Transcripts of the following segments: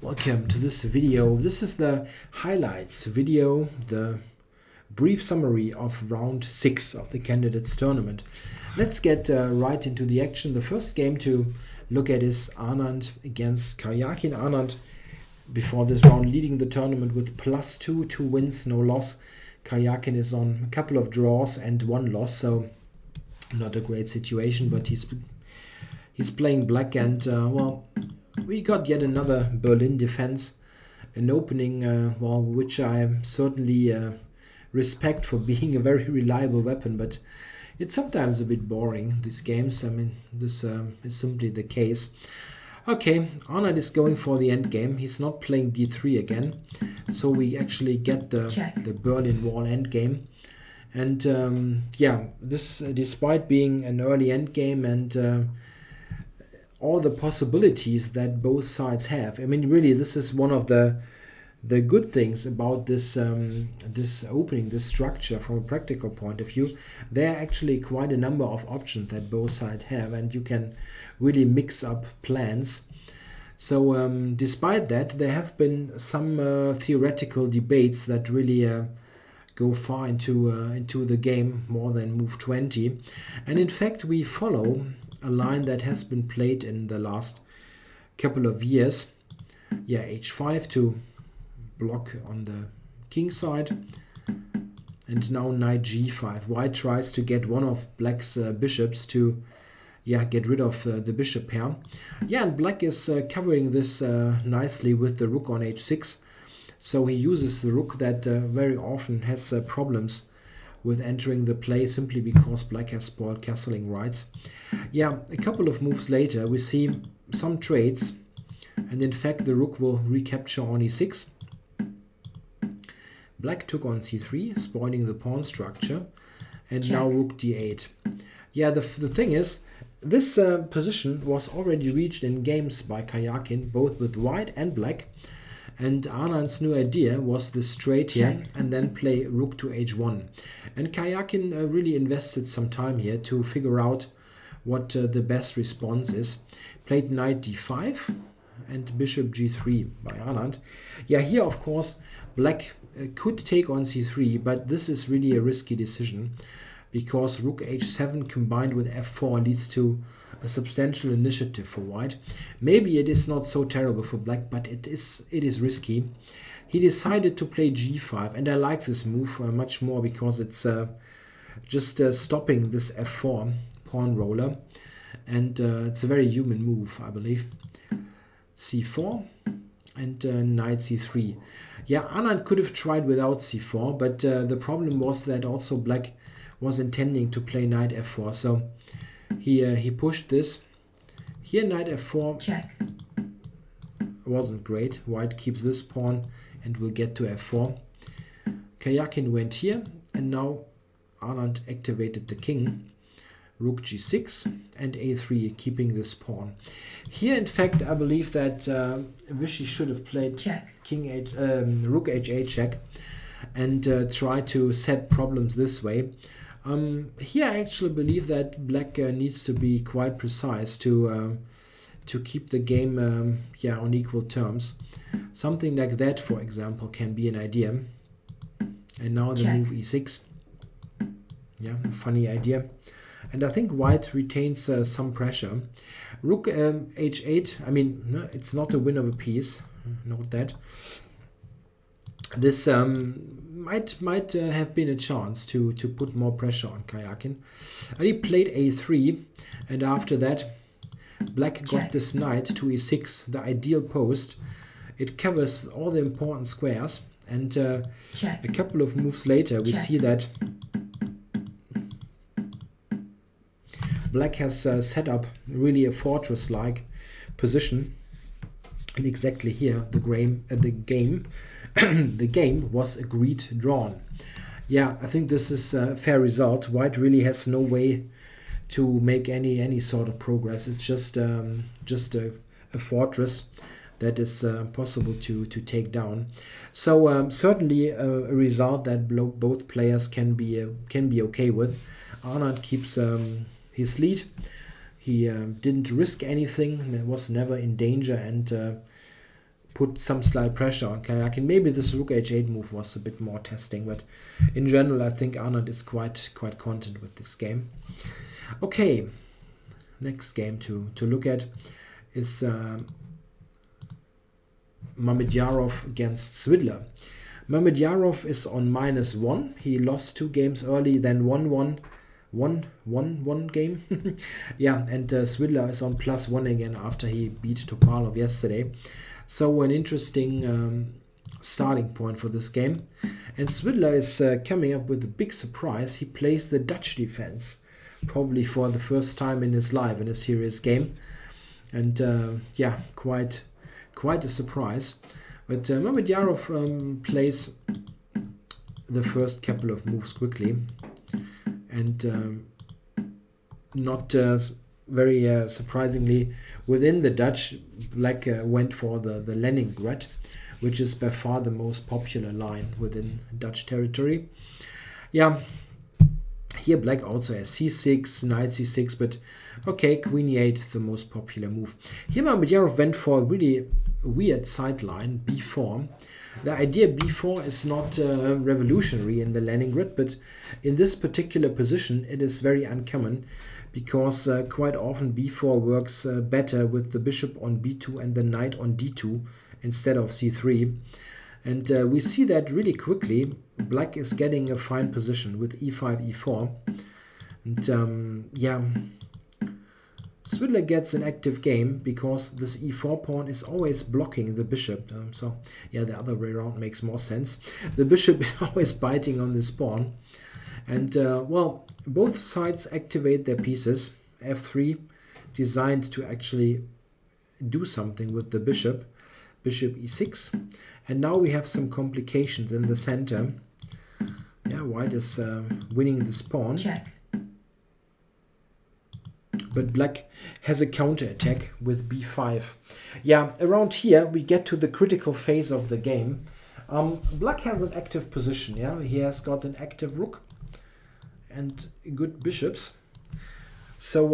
Welcome to this video. This is the highlights video, the brief summary of round 6 of the candidates tournament. Let's get right into the action. The first game to look at is Anand against Kayaker. Anand, before this round, leading the tournament with +2, 2 wins, no loss. Kayaker is on a couple of draws and 1 loss, so not a great situation, but he's playing black and well, we got yet another Berlin defense, an opening which I certainly respect for being a very reliable weapon, but it's sometimes a bit boring, these games. I mean, this is simply the case. Okay, Anand is going for the end game. He's not playing d3 again, so we actually get the Berlin Wall end game. And yeah, this despite being an early end game and all the possibilities that both sides have. I mean, really, this is one of the good things about this this opening, this structure from a practical point of view. There are actually quite a number of options that both sides have, and you can really mix up plans. So despite that, there have been some theoretical debates that really go far into the game, more than move 20. And in fact, we follow a line that has been played in the last couple of years. Yeah, h5 to block on the king side, and now knight g5. White tries to get one of black's bishops to get rid of the bishop pair. Yeah, and black is covering this nicely with the rook on h6. So he uses the rook that very often has problems with entering the play, simply because black has spoiled castling rights. Yeah, a couple of moves later we see some trades, and in fact the rook will recapture on e6. Black took on c3, spoiling the pawn structure, and now rook d8. Yeah, the thing is, this position was already reached in games by Kayaker, both with white and black. And Anand's new idea was the straight here and then play rook to h1. And Kayaker really invested some time here to figure out what the best response is. Played knight d5 and bishop g3 by Anand. Yeah, here of course black could take on c3, but this is really a risky decision, because rook h7 combined with f4 leads to a substantial initiative for white. Maybe it is not so terrible for black, but it is risky. He decided to play g5, and I like this move much more because it's just stopping this f4 pawn roller, and it's a very human move, I believe. c4 and knight c3. Yeah, Anand could have tried without c4, but the problem was that also black was intending to play knight f4, so he pushed this. Here knight f4 wasn't great. White keeps this pawn and will get to f4. Kayaker went here, and now Anand activated the king. Rook g6 and a3, keeping this pawn. Here, in fact, I believe that Vichy should have played rook h8 check and try to set problems this way. Here I actually believe that black needs to be quite precise to keep the game on equal terms. Something like that, for example, can be an idea. And now the move e6. Yeah, a funny idea. And I think white retains some pressure. Rook h8, I mean, no, it's not a win of a piece. Note that. This might have been a chance to put more pressure on Kayaker. And he played a3, and after that black got this knight to e6, the ideal post. It covers all the important squares, and a couple of moves later we see that black has set up really a fortress-like position, and exactly here the game the game was agreed drawn. Yeah, I think this is a fair result. White really has no way to make any sort of progress. It's just a fortress that is possible to take down. So certainly a result that both players can be okay with. Anand keeps his lead. He didn't risk anything, was never in danger, and put some slight pressure on Kayaker. Maybe this rook h8 move was a bit more testing, but in general I think Anand is quite content with this game. Okay, next game to look at is Mammadyarov against Svidler. Mammadyarov is on -1. He lost 2 games early, then won one game. Yeah, and Svidler is on +1 again after he beat Topalov yesterday. So an interesting starting point for this game. And Svidler is coming up with a big surprise. He plays the Dutch defense, probably for the first time in his life in a serious game. And yeah, quite a surprise. But Mammadyarov plays the first couple of moves quickly, and not very surprisingly, within the Dutch, Black went for the Leningrad, which is by far the most popular line within Dutch territory. Yeah, here Black also has c6, knight c6, but okay, queen e8, the most popular move. Here Mammadyarov went for a really weird sideline, b4. The idea b4 is not revolutionary in the Leningrad, but in this particular position it is very uncommon, because quite often b4 works better with the bishop on b2 and the knight on d2 instead of c3. And we see that really quickly. Black is getting a fine position with e5, e4. And yeah, Svidler gets an active game because this e4 pawn is always blocking the bishop. So yeah, the other way around makes more sense. The bishop is always biting on this pawn. And well, both sides activate their pieces. f3 designed to actually do something with the bishop. Bishop e6. And now we have some complications in the center. Yeah, white is winning this pawn. Check. But Black has a counter-attack with b5. Yeah, around here we get to the critical phase of the game. Black has an active position. Yeah, he has got an active rook and good bishops. So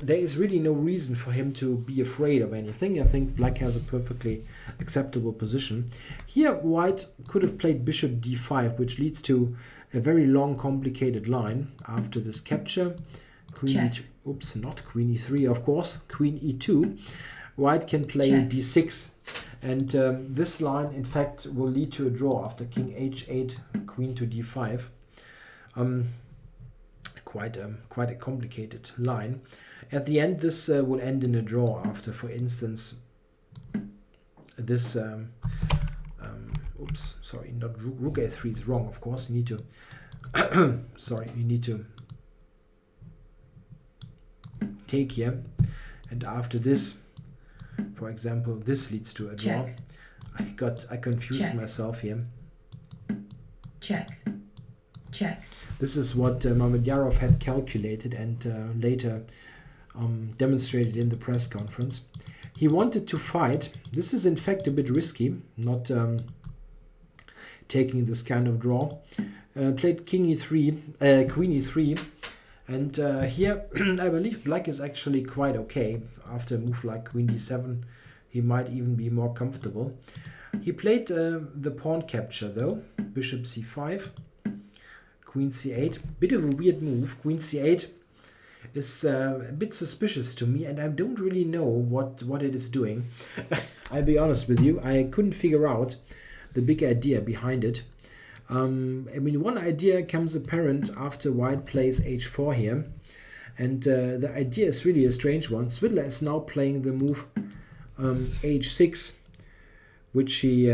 there is really no reason for him to be afraid of anything. I think Black has a perfectly acceptable position. Here White could have played bishop d5, which leads to a very long complicated line after this capture. Queen e2, oops, not queen e3, of course, queen e2. White can play d6, and this line in fact will lead to a draw after king h8, queen to d5. Quite a complicated line. At the end, this will end in a draw after, for instance, this oops, sorry, not rook a3 is wrong, of course. You need to sorry, you need to take here, and after this, for example, this leads to a draw. I confused myself here. Check. This is what Mammadyarov had calculated and later demonstrated in the press conference. He wanted to fight. This is in fact a bit risky, not taking this kind of draw. Played king e3, queen e3, and here I believe Black is actually quite okay. After a move like queen d7, he might even be more comfortable. He played the pawn capture though, bishop c5, queen c8. Bit of a weird move. Queen c8 is a bit suspicious to me, and I don't really know what it is doing. I'll be honest with you, I couldn't figure out the big idea behind it. I mean, one idea comes apparent after White plays h4 here, and the idea is really a strange one. Svidler is now playing the move h6, which he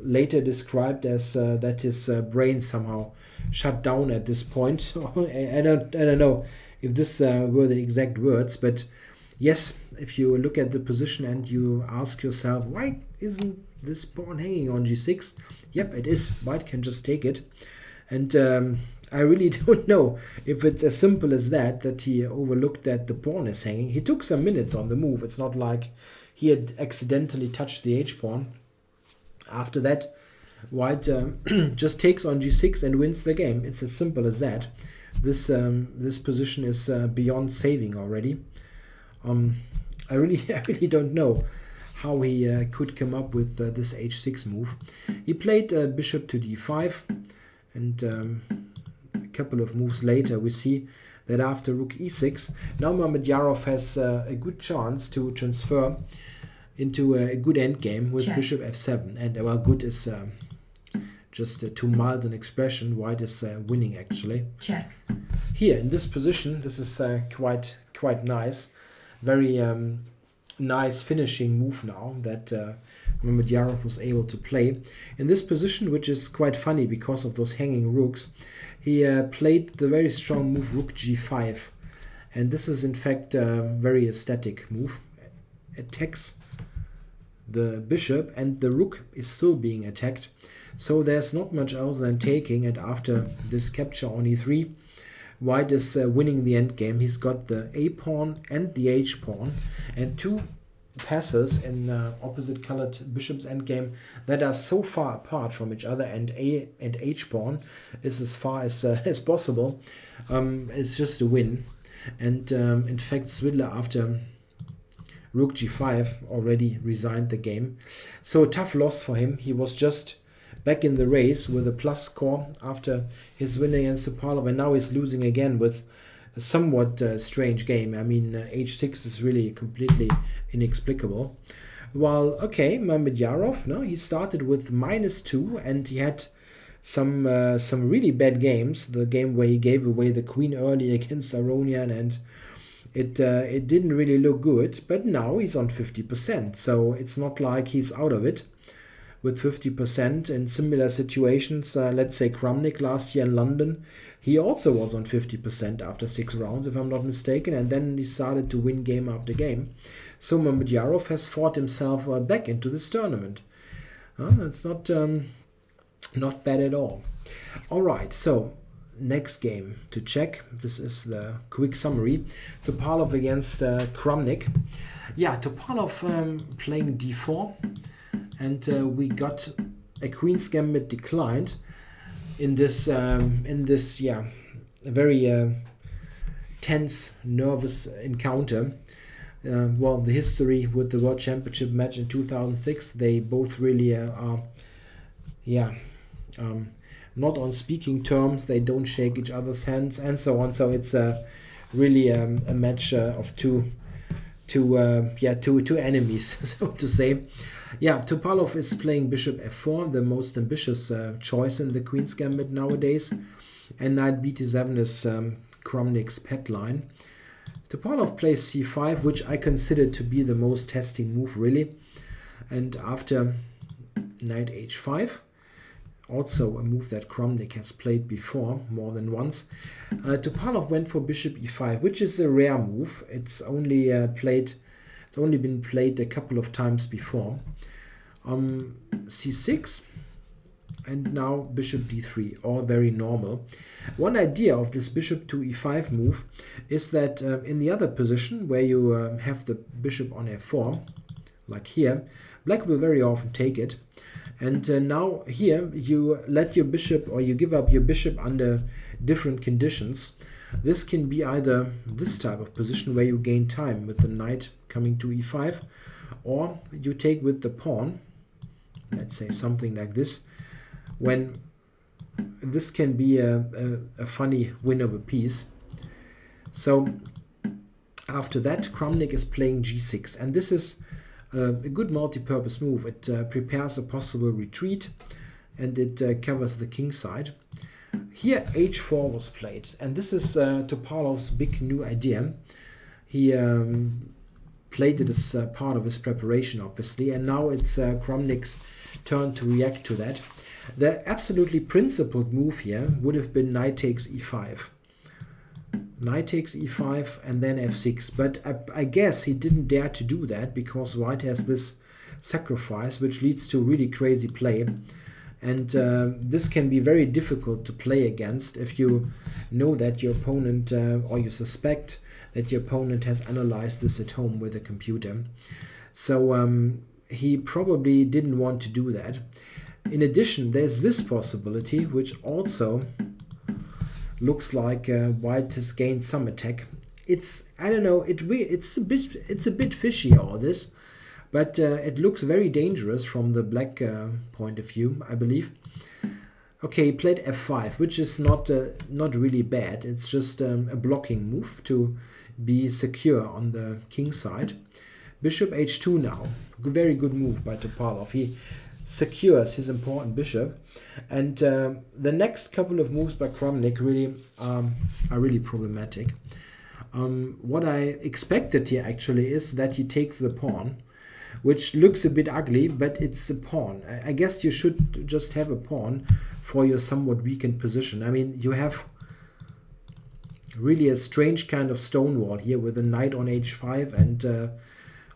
later described as that his brain somehow shut down at this point. I don't know if this were the exact words, but yes, if you look at the position and you ask yourself, why isn't this pawn hanging on g6? Yep, it is. White can just take it. And I really don't know if it's as simple as that he overlooked that the pawn is hanging. He took some minutes on the move. It's not like he had accidentally touched the h-pawn. After that, White just takes on g6 and wins the game. It's as simple as that. This position is beyond saving already. I really don't know how he could come up with this h6 move. He played bishop to d5, and a couple of moves later we see that after rook e6, now Mammadyarov has a good chance to transfer into a good endgame with bishop f7. And well, good is just too mild an expression. White is winning actually. Check. Here in this position, this is quite nice. Very nice finishing move now that Mammadyarov was able to play. In this position, which is quite funny because of those hanging rooks, he played the very strong move rook g5. And this is in fact a very aesthetic move. Attacks the bishop and the rook is still being attacked. So there's not much else than taking, and after this capture on e3, White is winning the endgame. He's got the a pawn and the h pawn and two passes in opposite colored bishop's endgame that are so far apart from each other, and a and h pawn is as far as possible. It's just a win. And in fact, Svidler after rook g5 already resigned the game. So a tough loss for him. He was just back in the race with a plus score after his win against Topalov, and now he's losing again with a somewhat strange game. I mean, h6 is really completely inexplicable. Well, okay, Mammadyarov, no, he started with -2, and he had some really bad games. The game where he gave away the queen early against Aronian, and it didn't really look good. But now he's on 50%, so it's not like he's out of it. With 50% in similar situations, let's say Kramnik last year in London, he also was on 50% after 6 rounds, if I'm not mistaken, and then he started to win game after game. So Mammadyarov has fought himself back into this tournament. That's not bad at all. All right, so next game to check. This is the quick summary. Topalov against Kramnik. Yeah, Topalov playing d4. And we got a queen's gambit declined in this very tense, nervous encounter. Well, the history with the World Championship match in 2006, they both really are not on speaking terms. They don't shake each other's hands and so on. So it's really a match of two enemies, so to say. Yeah, Topalov is playing bishop f4, the most ambitious choice in the queen's gambit nowadays. And knight b7 is Kramnik's pet line. Topalov plays c5, which I consider to be the most testing move, really. And after knight h5, also a move that Kramnik has played before more than once, Topalov went for bishop e5, which is a rare move. It's only been played a couple of times before. c6 and now bishop d3, all very normal. One idea of this bishop to e5 move is that in the other position where you have the bishop on f4, like here, black will very often take it. And now here you let your bishop, or you give up your bishop under different conditions. This can be either this type of position where you gain time with the knight coming to e5, or you take with the pawn, let's say something like this, when this can be a funny win of a piece. So after that, Kramnik is playing g6, and this is a good multi-purpose move. It prepares a possible retreat, and it covers the king side. Here h4 was played, and this is Topalov's big new idea. He played it as part of his preparation, obviously, and now it's Kramnik's turn to react to that. The absolutely principled move here would have been knight takes e5. Knight takes e5 and then f6, but I guess he didn't dare to do that because white has this sacrifice, which leads to really crazy play. And this can be very difficult to play against if you know that your opponent, or you suspect that your opponent has analyzed this at home with a computer. So he probably didn't want to do that. In addition, there's this possibility, which also looks like white has gained some attack. I don't know, it's a bit fishy, all this, but it looks very dangerous from the black point of view, I believe. Okay, he played f5, which is not really bad. It's just a blocking move to be secure on the king side. Bishop h2 now. Very good move by Topalov. He secures his important bishop. And the next couple of moves by Kramnik really are really problematic. What I expected here actually is that he takes the pawn, which looks a bit ugly, but it's a pawn. I guess you should just have a pawn for your somewhat weakened position. I mean, you have really a strange kind of stonewall here with a knight on h5 and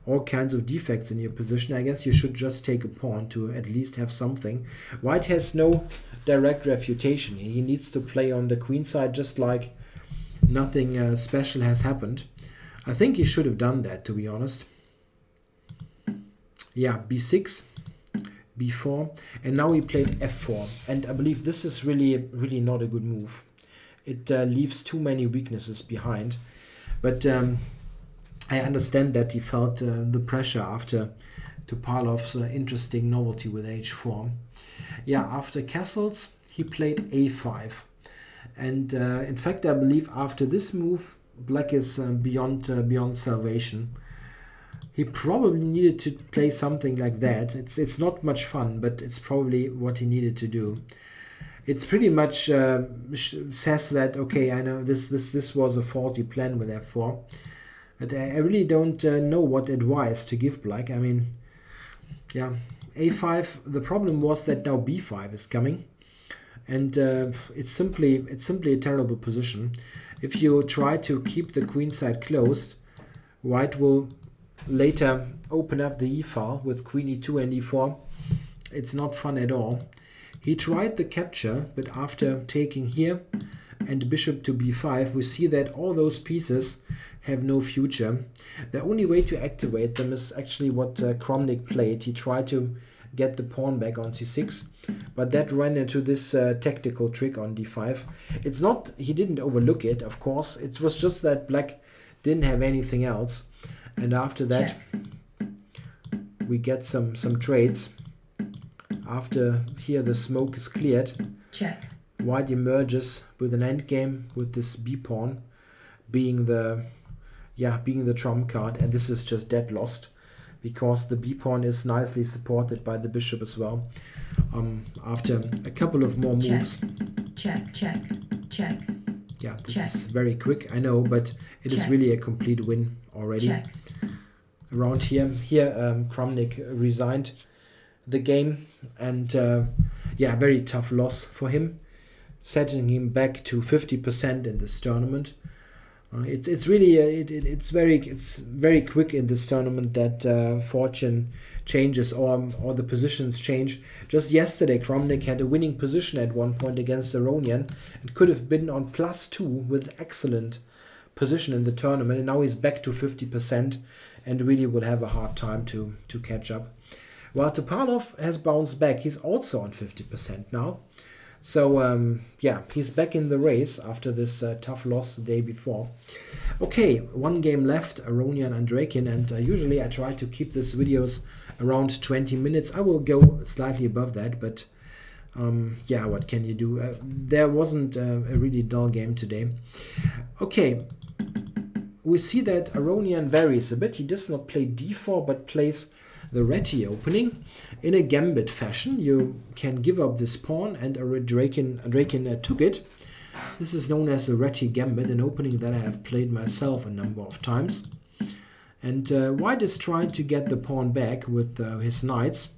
all kinds of defects in your position. I guess you should just take a pawn to at least have something. White has no direct refutation. He needs to play on the queen side just like nothing special has happened. I think he should have done that, to be honest. Yeah, b6, b4, and now he played f4. And I believe this is really not a good move. It leaves too many weaknesses behind. But I understand that he felt the pressure after Topalov's interesting novelty with h4. Yeah, after castles, he played a5. And in fact, I believe after this move, black is beyond salvation. He probably needed to play something like that. It's not much fun, but it's probably what he needed to do. It's pretty much says that, okay, I know this was a faulty plan with f4. But I really don't know what advice to give black. I mean, yeah, a5. The problem was that now b5 is coming. And it's simply a terrible position. If you try to keep the queen side closed, white will later open up the e-file with queen e2 and e4. It's not fun at all. He tried the capture, but after taking here and bishop to b5, we see that all those pieces have no future. The only way to activate them is actually what Kramnik played. He tried to get the pawn back on c6, but that ran into this tactical trick on d5. It's not, he didn't overlook it, of course. It was just that black didn't have anything else. And after that, we get some trades. After here the smoke is cleared, check. white emerges with an endgame with this b pawn being the trump card, and this is just dead lost because the b pawn is nicely supported by the bishop as well. After a couple of more moves. Check. Yeah, this is very quick, I know, but it is really a complete win already. Around here Kramnik resigned the game, and yeah, very tough loss for him, setting him back to 50% in this tournament. It's really it's very quick in this tournament that fortune changes or the positions change. Just yesterday, Kramnik had a winning position at one point against Aronian and could have been on +2 with an excellent position in the tournament, and now he's back to 50% and really will have a hard time to catch up. While Topalov has bounced back, he's also on 50% now. So yeah, he's back in the race after this tough loss the day before. Okay, one game left, Aronian and Rakin, and usually I try to keep these videos around 20 minutes. I will go slightly above that, but yeah, what can you do? There wasn't a really dull game today. Okay, we see that Aronian varies a bit. He does not play d4, but plays the Reti opening in a gambit fashion. You can give up this pawn, and Rakin took it. This is known as a Reti gambit, an opening that I have played myself a number of times. And white is trying to get the pawn back with his knights.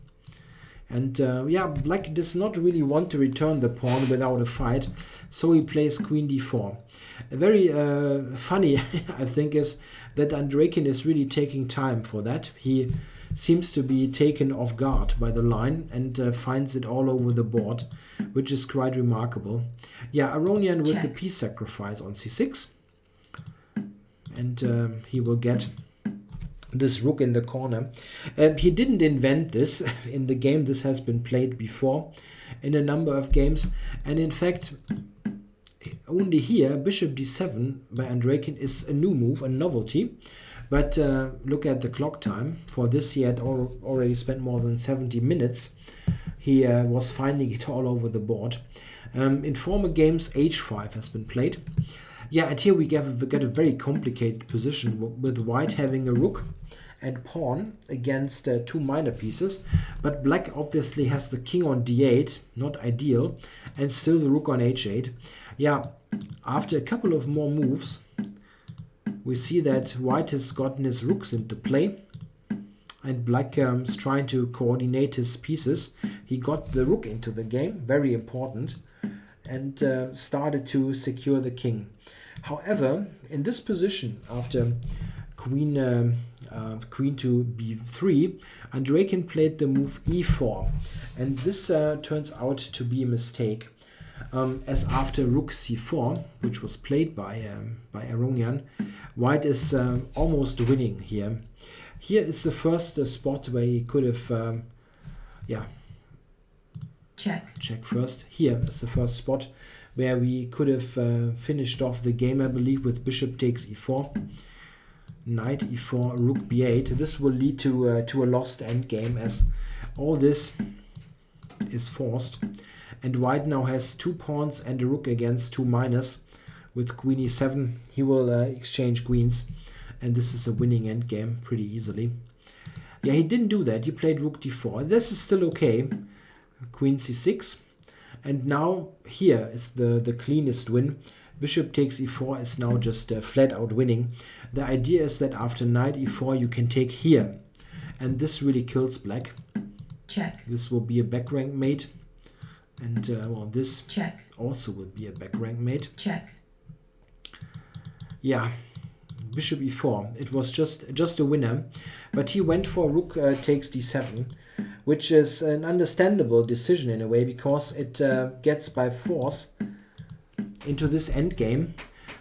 And yeah, black does not really want to return the pawn without a fight, so he plays queen d4. Very funny, I think, is that Rakin is really taking time for that. He seems to be taken off guard by the line and finds it all over the board, which is quite remarkable. Yeah, Aronian with the piece sacrifice on c6, and he will get this rook in the corner. He didn't invent this in the game. This has been played before in a number of games, and in fact only here bishop d7 by Rakin is a new move, a novelty. But look at the clock time. For this, he had already spent more than 70 minutes. He was finding it all over the board. In former games, h5 has been played. Yeah, and here we get a very complicated position with white having a rook and pawn against 2 minor pieces. But black obviously has the king on d8, not ideal, and still the rook on h8. Yeah, after a couple of more moves, we see that white has gotten his rooks into play. And black is trying to coordinate his pieces. He got the rook into the game, very important, and started to secure the king. However, in this position, after queen to b3, and Rakin played the move e4, and this turns out to be a mistake, as after rook c4, which was played by Aronian, white is almost winning here. Here is the first spot where he could have, check first. Here is the first spot where we could have finished off the game, I believe, with bishop takes e4, knight e4, rook b8. This will lead to a lost endgame, as all this is forced. And white now has 2 pawns and a rook against 2 minors. With queen e7, he will exchange queens. And this is a winning endgame pretty easily. Yeah, he didn't do that. He played rook d4. This is still okay. Queen c6. And now here is the cleanest win. Bishop takes e4 is now just flat out winning. The idea is that after knight e4 you can take here. And this really kills black. Check. This will be a back rank mate. And well, this check also will be a back rank mate. Check. Yeah. Bishop e4. It was just a winner, but he went for rook takes d7, which is an understandable decision in a way, because it gets by force into this endgame,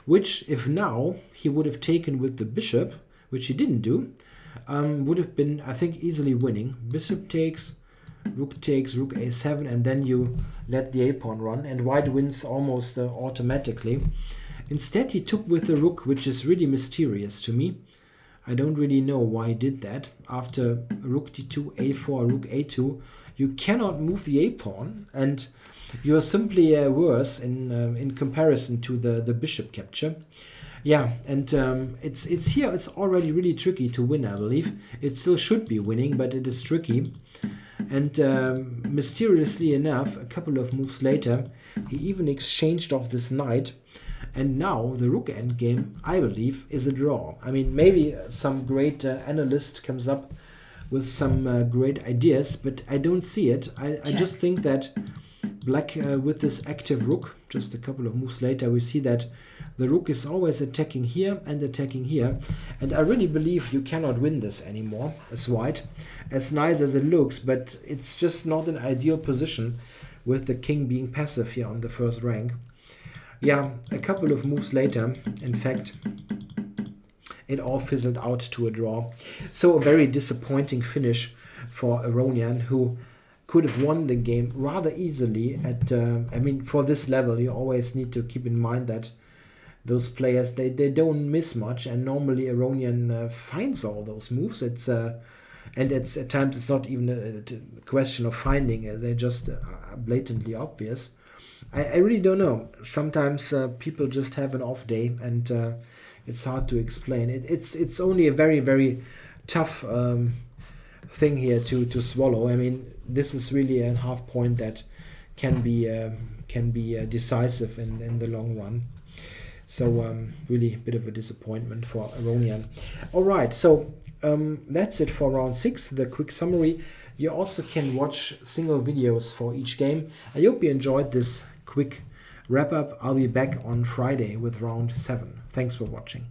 which if now he would have taken with the bishop, which he didn't do, would have been, I think, easily winning. Bishop takes rook a7, and then you let the a-pawn run, and white wins almost automatically. Instead, he took with the rook, which is really mysterious to me. I don't really know why he did that. After rook d2, a4, rook a2, you cannot move the a-pawn, and you're simply worse in comparison to the bishop capture. Yeah, and it's here. It's already really tricky to win, I believe. It still should be winning, but it is tricky. And mysteriously enough, a couple of moves later, he even exchanged off this knight. And now the rook endgame, I believe, is a draw. I mean, maybe some great analyst comes up with some great ideas, but I don't see it. I just think that black with this active rook, just a couple of moves later, we see that the rook is always attacking here and attacking here. And I really believe you cannot win this anymore as white, as nice as it looks, but it's just not an ideal position with the king being passive here on the first rank. Yeah, a couple of moves later, in fact, it all fizzled out to a draw. So a very disappointing finish for Aronian, who could have won the game rather easily. I mean, for this level, you always need to keep in mind that those players, they don't miss much, and normally Aronian finds all those moves. It's and at times it's not even a question of finding; they're just blatantly obvious. I really don't know. Sometimes people just have an off day, and it's hard to explain. It's only a very, very tough thing here to swallow. I mean, this is really a half point that can be decisive in the long run. So really a bit of a disappointment for Aronian. All right, so that's it for round 6. The quick summary. You also can watch single videos for each game. I hope you enjoyed this quick wrap up. I'll be back on Friday with round 7. Thanks for watching.